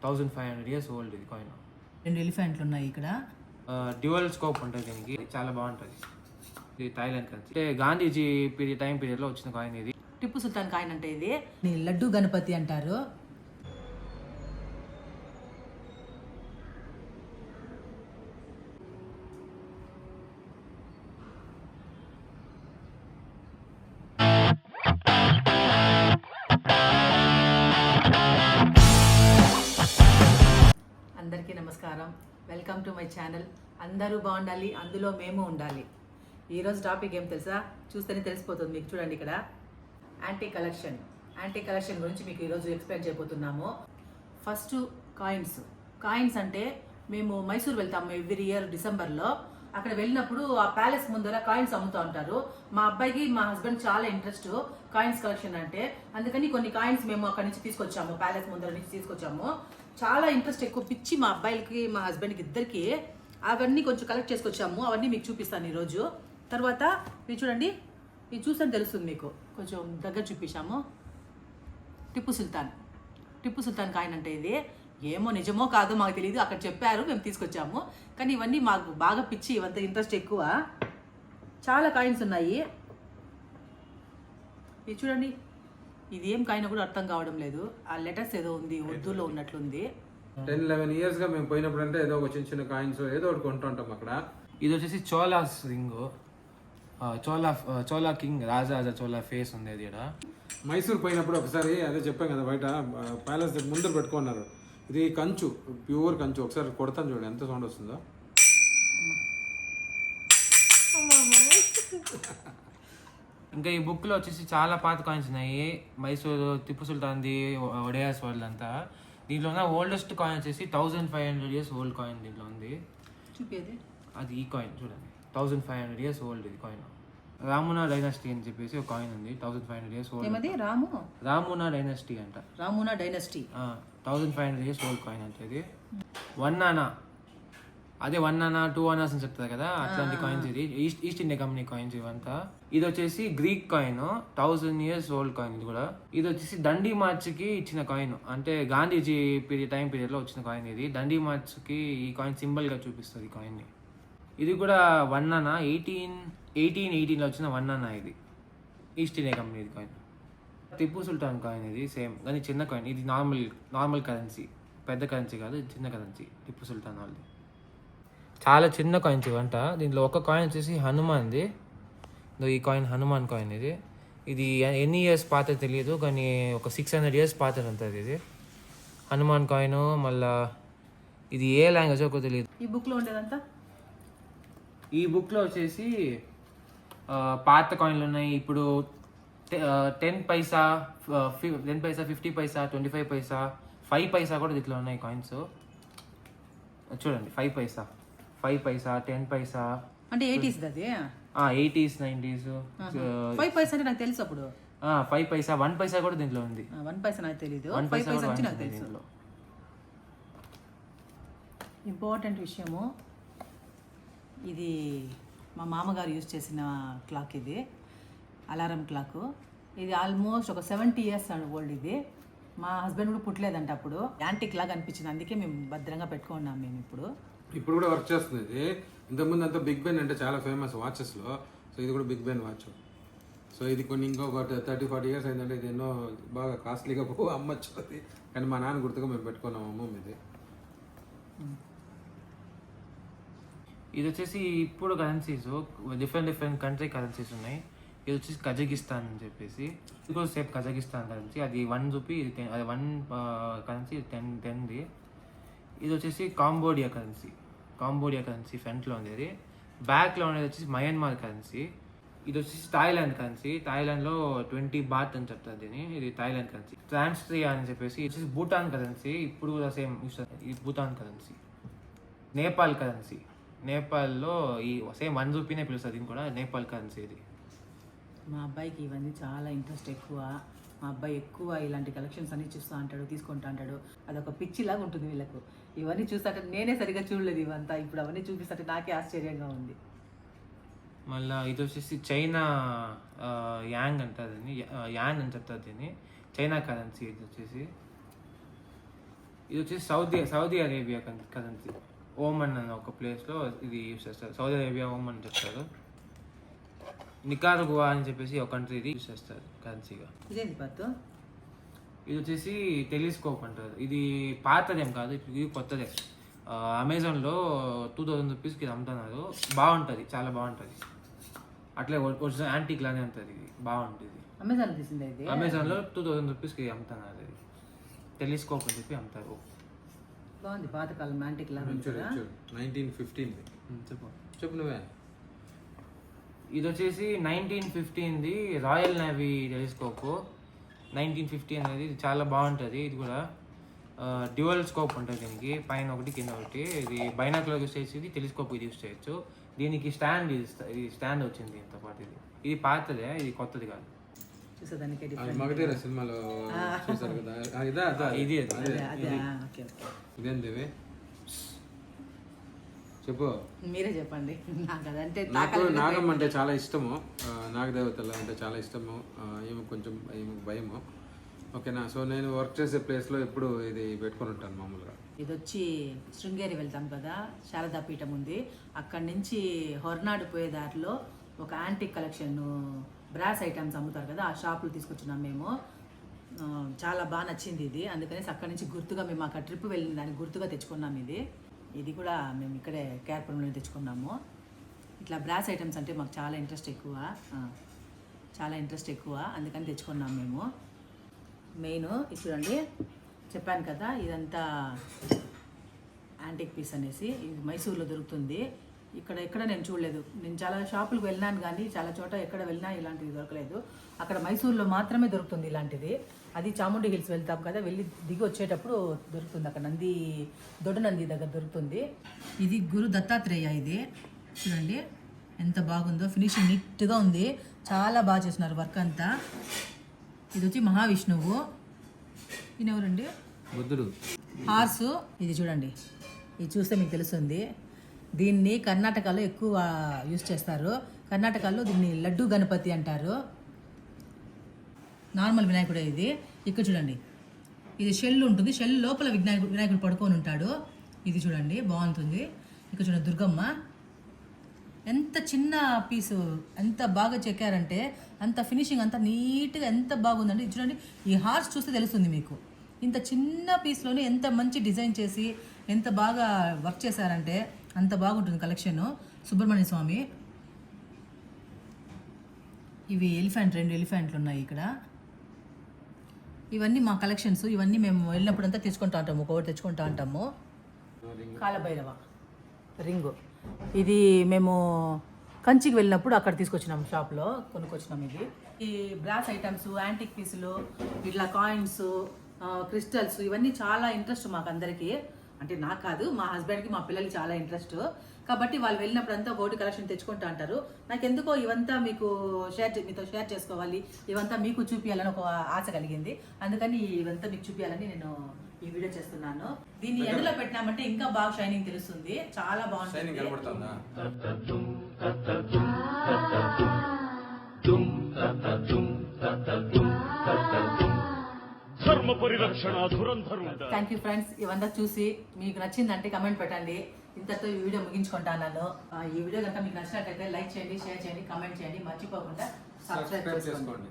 1500 years old ఇది coin. 2 ఎలిఫెంట్లు ఉన్నాయి ఇక్కడ. డ్యూయల్ స్కోప్ ఉంటుంది దీనికి, చాలా బాగుంటుంది. ఇది థాయిలాండ్ కరెన్సీ, అంటే గాంధీజీ టైం పీరియడ్లో వచ్చిన కాయిన్ ఇది. టిప్పు సుల్తాన్ కాయిన్ అంటే ఇది లడ్డు గణపతి అంటారు. అందరికీ నమస్కారం, వెల్కమ్ టు మై ఛానల్. అందరూ బాగుండాలి, అందులో మేము ఉండాలి. ఈరోజు టాపిక్ ఏం తెలుసా? చూస్తేనే తెలిసిపోతుంది మీకు. చూడండి ఇక్కడ యాంటీ కలెక్షన్ గురించి మీకు ఈరోజు ఎక్స్ప్లెయిన్ చేయబోతున్నాము. ఫస్ట్ కాయిన్స్ అంటే మేము మైసూర్ వెళ్తాము ఎవ్రీ ఇయర్ డిసెంబర్లో. అక్కడ వెళ్ళినప్పుడు ఆ ప్యాలెస్ ముందర కాయిన్స్ అమ్ముతూ ఉంటారు. మా అబ్బాయికి మా హస్బెండ్ చాలా ఇంట్రెస్ట్ కాయిన్స్ కలెక్షన్ అంటే, అందుకని కొన్ని కాయిన్స్ మేము అక్కడి నుంచి తీసుకొచ్చాము, ప్యాలెస్ ముందర నుంచి తీసుకొచ్చాము. చాలా ఇంట్రెస్ట్, ఎక్కువ పిచ్చి మా అబ్బాయిలకి మా హస్బెండ్కి ఇద్దరికి. అవన్నీ కొంచెం కలెక్ట్ చేసుకొచ్చాము, అవన్నీ మీకు చూపిస్తాను ఈరోజు. తర్వాత మీరు చూడండి, ఇది చూస్తే తెలుస్తుంది మీకు, కొంచెం దగ్గర చూపించాము. టిప్పు సుల్తాన్ కాయిన్ అంటే ఇది ఏమో నిజమో కాదో మాకు తెలియదు, అక్కడ చెప్పారు, మేము తీసుకొచ్చాము. కానీ ఇవన్నీ మాకు బాగా పిచ్చి, ఇవంతా ఇంట్రెస్ట్ ఎక్కువ. చాలా కాయిన్స్ ఉన్నాయి. ఇది చూడండి, ఇది ఏం కాయిన్ కూడా అర్థం కావడం లేదు. ఆ లెటర్స్ ఏదో ఉంది, ఉర్దూలో ఉన్నట్లుంది. 10-11 years గా మేము పోయినప్పుడు అంటే ఏదో ఒక చిన్న చిన్న కాయిన్స్ ఏదో ఒకటి కొంటుంటాం అక్కడ. ఇది వచ్చేసి చోలాస్ రింగ్, చోలా కింగ్ రాజా చోలా ఫేస్ ఉంది అది ఇక్కడ. మైసూర్ పోయినప్పుడు ఒకసారి అదే చెప్పాం కదా, బయట ప్యాలెస్ ముందర పెట్టుకున్నారు. ఇది కంచు, ప్యూర్ కంచు. ఒకసారి కొడతాను చూడండి ఎంత సౌండ్ వస్తుందో. ఇంకా ఈ బుక్లో వచ్చేసి చాలా పాత కాయిన్స్ ఉన్నాయి. మైసూరు, టిప్పు సుల్తాన్ది, ఒడియాస్ వాళ్ళంతా. దీంట్లో ఉన్న ఓల్డెస్ట్ కాయిన్ వచ్చేసి 1500 years ఓల్డ్ కాయిన్ దీంట్లో ఉంది. చూపేది అది ఈ కాయిన్ చూడండి, 1500 years ఓల్డ్ ఇది కాయిన్. రామునా డైనాసిటీ అని చెప్పేసి ఒక కాయిన్ ఉంది, 1500 years ఓల్డ్. ఏమది? రామునా డైనాసిటీ అంట. రామునా డైనాసిటీ 1500 years ఓల్డ్ కాయిన్ అంటే ఇది. 1 ఆనా, అదే 1 ఆనా 2 ఆనాస్ అని చెప్తారు కదా, అట్లాంటి కాయిన్స్ ఇది. ఈస్ట్ ఇండియా కంపెనీ కాయిన్స్ ఇవంతా. ఇది వచ్చేసి Greek coin, 1000 years old coin ఇది కూడా. ఇది వచ్చేసి దండి మార్చ్కి ఇచ్చిన కాయిన్, అంటే గాంధీజీ టైం పీరియడ్లో వచ్చిన కాయిన్ ఇది. దండి మార్చ్కి ఈ కాయిన్ సింబల్గా చూపిస్తుంది ఈ కాయిన్ని. ఇది కూడా 1 ఆనా, 1818లో వచ్చిన 1 ఆనా ఇది. ఈస్ట్ ఇండియా కంపెనీ ఇది కాయిన్. టిప్పు సుల్తాన్ కాయిన్ ఇది సేమ్, కానీ చిన్న కాయిన్. ఇది నార్మల్ కరెన్సీ, పెద్ద కరెన్సీ కాదు, చిన్న కరెన్సీ టిప్పు సుల్తాన్ వాళ్ళది. చాలా చిన్న కాయిన్స్ ఇవంట. దీంట్లో ఒక కాయిన్ వచ్చేసి హనుమాన్ది. ఈ కాయిన్ హనుమాన్ కాయిన్ ఇది. ఇది ఎన్ని ఇయర్స్ పాత తెలియదు, కానీ ఒక 600 years పాత ఉంటుంది ఇది హనుమాన్ కాయిన్. మళ్ళా ఇది ఏ లాంగ్వేజ్ ఒక తెలియదు. ఈ బుక్లో ఉండేదంతా. ఈ బుక్లో వచ్చేసి పాత కాయిన్లు ఉన్నాయి. ఇప్పుడు 10 పైసా, 50 పైసా, 25 పైసా, 5 పైసా కూడా దీంట్లో ఉన్నాయి కాయిన్స్. చూడండి, 5 పైసా, 10 పైసా, అంటే 80s అది. 80s 90s. 5 పైసా అంటే నాకు తెలుసు అప్పుడు. 5 పైసా, 1 పైసా కూడా దీంట్లో ఉంది. 1 పైసా నాకు తెలియదు, 1 5 పైసా పైసా కూడా నుంచి నాకు ఉంది తెలుసు. దీంట్లో. ఇంపార్టెంట్ విషయము, ఇది మా మామగారు యూజ్ చేసిన క్లాక్. ఇది అలారం క్లాక్. ఇది ఆల్మోస్ట్ ఒక 70 years ఓల్డ్. ఇది మా హస్బెండ్ కూడా పుట్టలేదంట అప్పుడు. యాంటిక్ లాగా అనిపించింది, అందుకే మేము భద్రంగా పెట్టుకున్నాం మేము. ఇప్పుడు కూడా వర్క్ చేస్తుంది ఇది. ఇంతకుముందు అంతా బిగ్ బెన్ అంటే చాలా ఫేమస్ వాచెస్లో. సో ఇది కూడా బిగ్ బెన్ వాచ్. సో ఇది కొన్ని ఇంకొక 30-40 years అయిందంటే ఇది ఎన్నో బాగా కాస్ట్లీగా అమ్మచ్చు అది. కానీ మా నాన్న గుర్తుగా మేము పెట్టుకున్నాము అమ్మ ఇది. ఇది వచ్చేసి ఇప్పుడు కరెన్సీస్, డిఫరెంట్ కంట్రీ కరెన్సీస్ ఉన్నాయి. ఇది వచ్చేసి కజకిస్తాన్ అని చెప్పేసి, ఇది కూడా సేమ్ కజకిస్తాన్ కరెన్సీ. అది 1 రూపీ, ఇది 10, అది 1 కరెన్సీ, 10ది. ఇది వచ్చేసి కాంబోడియా కరెన్సీ ఫ్రంట్లో ఉండేది. బ్యాక్లో ఉండేది వచ్చేసి మయన్మార్ కరెన్సీ. ఇది వచ్చేసి థాయిలాండ్ కరెన్సీ. థాయిలాండ్లో 20 బాత్ అని చెప్తారు దీన్ని. ఇది థాయిలాండ్ కరెన్సీ. ట్రాన్స్ట్రియా అని చెప్పేసి ఇది వచ్చేసి భూటాన్ కరెన్సీ. ఇప్పుడు కూడా సేమ్ ఇది భూటాన్ కరెన్సీ. నేపాల్ కరెన్సీ, నేపాల్లో ఈ సేమ్ 1 రూపీనే పిలుస్తుంది, దీన్ని కూడా నేపాల్ కరెన్సీ ఇది. మా అబ్బాయికి ఇవన్నీ చాలా ఇంట్రెస్ట్ ఎక్కువ. మా అబ్బాయి ఎక్కువ ఇలాంటి కలెక్షన్స్ అన్ని చూస్తూ అంటాడు, తీసుకుంటూ అంటాడు. అదొక పిచ్చిలాగా ఉంటుంది వీళ్ళకు. ఇవన్నీ చూస్తుంటే నేనే సరిగ్గా చూడలేదు ఇవంతా. ఇప్పుడు అవన్నీ చూపిస్తుంటే నాకే ఆశ్చర్యంగా ఉంది. మళ్ళీ ఇది వచ్చేసి చైనా యాంగ్ అంటారు దీన్ని, యాన్ అని చెప్తారు దీన్ని. చైనా కరెన్సీ ఇది వచ్చేసి. ఇది వచ్చేసి సౌదీ అరేబియా కరెన్సీ. ఓమన్ అన్న ఒక ప్లేస్లో ఇది యూస్ చేస్తారు. సౌదీ అరేబియా ఓమన్ చెప్తారు. నికారగువా అని చెప్పేసి ఒక కంట్రీ ఇది యూస్ చేస్తారు కరెన్సీగా. ఇదేంటి పత్తు? ఇది వచ్చేసి టెలిస్కోప్ అంటారు. ఇది పాతదేం కాదు, ఇది కొత్తదే. అమెజాన్లో 2000 రూపీస్కి ఇది అమ్ముతున్నారు. బాగుంటుంది, చాలా బాగుంటుంది. అట్లే ఒరిజినల్ యాంటీక్ లానే ఉంటుంది. ఇది బాగుంటుంది. అమెజాన్ తీసిందే ఇది. అమెజాన్లో 2000 రూపీస్కి అమ్ముతున్నారు. ఇది టెలిస్కోప్ అని చెప్పి అమ్ముతారు. బాగుంది, పాతకాలం యాంటిక్ లాగా ఉంది కదా. 1915 చెప్పు నువ్వే. ఇది వచ్చేసి 1915ది రాయల్ నేవీ టెలిస్కోప్. 1950 అనేది ఇది చాలా బాగుంటుంది. ఇది కూడా డ్యూయల్ స్కోప్ ఉంటుంది దీనికి, పైన ఒకటి కింద ఒకటి. ఇది బైనాక్యులర్ యూస్ చేసి ఇది టెలిస్కోప్ ఇది యూస్ చేయొచ్చు. దీనికి స్టాండ్ ఇది స్టాండ్ వచ్చింది దీంతో పాటు. ఇది పాతదే, ఇది కొత్తది కాదు. చూసేదానికి మగధీర సినిమాలో చూసారు కదా, ఇదా ఇది ఇదేంటి చెప్పు. మీరే చెప్పండి. నాకు అదంటే నాకు నాగమ్మ అంటే చాలా ఇష్టము, నాగదేవతల అంటే చాలా ఇష్టము. ఏమో కొంచెం భయము. ఓకేనా. సో నేను వర్క్ చేసే ప్లేస్లో ఎప్పుడు ఇది పెట్టుకొని ఉంటాను మామూలుగా. ఇది వచ్చి శృంగేరి వెళ్తాం కదా, శారదా పీఠం ఉంది. అక్కడి నుంచి హొర్నాడు పోయే దారిలో ఒక యాంటిక్ కలెక్షన్ బ్రాస్ ఐటమ్స్ అమ్ముతారు కదా, ఆ షాపులు తీసుకొచ్చినాం మేము. చాలా బాగా నచ్చింది ఇది. అందుకని అక్కడి నుంచి గుర్తుగా మేము అక్కడ ట్రిప్ వెళ్ళిన దానికి గుర్తుగా తెచ్చుకున్నాం ఇది. ఇది కూడా మేము ఇక్కడే కేర్పురంలో తెచ్చుకున్నాము. ఇట్లా బ్రాస్ ఐటమ్స్ అంటే మాకు చాలా ఇంట్రెస్ట్ ఎక్కువ, అందుకని తెచ్చుకున్నాం మేము. మెయిన్ ఇది చూడండి, చెప్పాను కదా ఇదంతా యాంటిక్ పీస్ అనేసి. ఇది మైసూర్లో దొరుకుతుంది. ఎక్కడ నేను చూడలేదు. నేను చాలా షాపులకు వెళ్ళినాను కానీ చాలా చోట ఎక్కడ వెళ్ళినా ఇలాంటివి దొరకలేదు. అక్కడ మైసూర్లో మాత్రమే దొరుకుతుంది ఇలాంటిది. అది చాముండి హిల్స్ వెళ్తాం కదా, వెళ్ళి దిగి వచ్చేటప్పుడు దొరుకుతుంది. అక్కడ దొడ్డ నంది దగ్గర దొరుకుతుంది. ఇది గురు దత్తాత్రేయ. ఇది చూడండి ఎంత బాగుందో, ఫినిషింగ్ నీట్గా ఉంది. చాలా బాగా చేస్తున్నారు వర్క్ అంతా. ఇది వచ్చి మహావిష్ణువు. ఈయన ఎవరండి? బుద్ధుడు. హార్సు. ఇది చూడండి, ఇది చూస్తే మీకు తెలుస్తుంది. దీన్ని కర్ణాటకలో ఎక్కువ యూస్ చేస్తారు. కర్ణాటకలో దీన్ని లడ్డు గణపతి అంటారు. నార్మల్ వినాయకుడే ఇది. ఇక్కడ చూడండి, ఇది షెల్ ఉంటుంది. షెల్ లోపల వినాయకుడు పడుకొని ఉంటాడు. ఇది చూడండి బాగుంటుంది. ఇక్కడ చూడండి దుర్గమ్మ. ఎంత చిన్న పీసు, ఎంత బాగా చెక్కారంటే అంత ఫినిషింగ్ అంత నీట్గా ఎంత బాగుందండి. ఇది చూడండి, ఈ హార్స్ చూస్తే తెలుస్తుంది మీకు. ఇంత చిన్న పీస్లోనే ఎంత మంచి డిజైన్ చేసి ఎంత బాగా వర్క్ చేశారంటే అంత బాగుంటుంది కలెక్షన్. సుబ్రహ్మణ్య స్వామి. ఇవి రెండు ఎలిఫెంట్లు ఉన్నాయి ఇక్కడ. ఇవన్నీ మా కలెక్షన్స్. ఇవన్నీ మేము వెళ్ళినప్పుడంతా తీసుకుంటా ఉంటాము, ఒకటి తెచ్చుకుంటా ఉంటాము. కాలభైరవ రింగు. ఇది మేము కంచికి వెళ్ళినప్పుడు అక్కడ తీసుకొచ్చినాం, షాప్లో కొనుక్కొచ్చినాం. ఈ బ్రాస్ ఐటమ్స్, యాంటిక్ పీసులు, ఇట్లా కాయిన్స్, క్రిస్టల్స్, ఇవన్నీ చాలా ఇంట్రెస్ట్ మాకు అందరికీ. అంటే నాకు కాదు, మా హస్బెండ్కి, మా పిల్లలకి చాలా ఇంట్రెస్ట్. కాబట్టి వాళ్ళు వెళ్ళినప్పుడంతా ఒకటి కలెక్షన్ తెచ్చుకుంటా అంటారు. నాకు ఎందుకో ఇవంతా మీతో షేర్ చేసుకోవాలి, ఇవంతా మీకు చూపించాలని ఒక ఆశ కలిగింది. అందుకని ఇవంతా మీకు చూపించాలని నేను ఈ వీడియో చేస్తున్నాను. దీన్ని ఎండలో పెట్టినామంటే ఇంకా బాగా షైనింగ్ తెలుస్తుంది. చాలా బాగుంటుంది. Thank you friends. ఇవంతా చూసి మీకు నచ్చిందంటే కమెంట్ పెట్టండి. ఇంతతో ఈ వీడియో ముగించుకుంటాను. ఈ వీడియో కనుక మీకు నచ్చినట్లయితే లైక్ చేయండి, షేర్ చేయండి, కమెంట్ చేయండి. మర్చిపోకుండా సబ్స్క్రైబ్ చేసుకోండి.